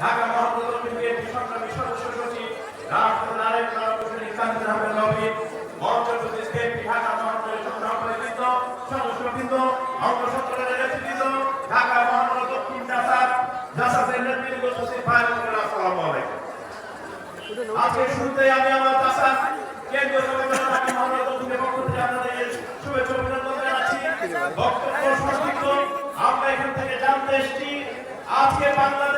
ঢাকা মহানগর দক্ষিণ বিএনপি সংগ্রামী সদস্য সচিব রাষ্ট্র নারায়ণ ইসলামী আহমেদ রবি, মঞ্চের প্রতি বিএনপি ঢাকা মহানগরের সভাপতিবৃন্দ, সদস্যবৃন্দ, অঙ্গ সংগঠনের নেতৃবৃন্দ, ঢাকা মহানগর দক্ষিণ জাসাসের নেতৃবৃন্দ, সচিব ভাই বোনেরা, আসসালামু আলাইকুম। আজকে শুরুতে আমি আমার জাসাস কেন্দ্রীয় কমিটির ঢাকা মহানগর দক্ষিণের পক্ষ থেকে আপনাদের শুভেচ্ছা অভিনন্দন জানাচ্ছি। বক্তব্য সংক্ষিপ্ত, আমরা এখান থেকে জানতে এসেছি আজকে বাংলা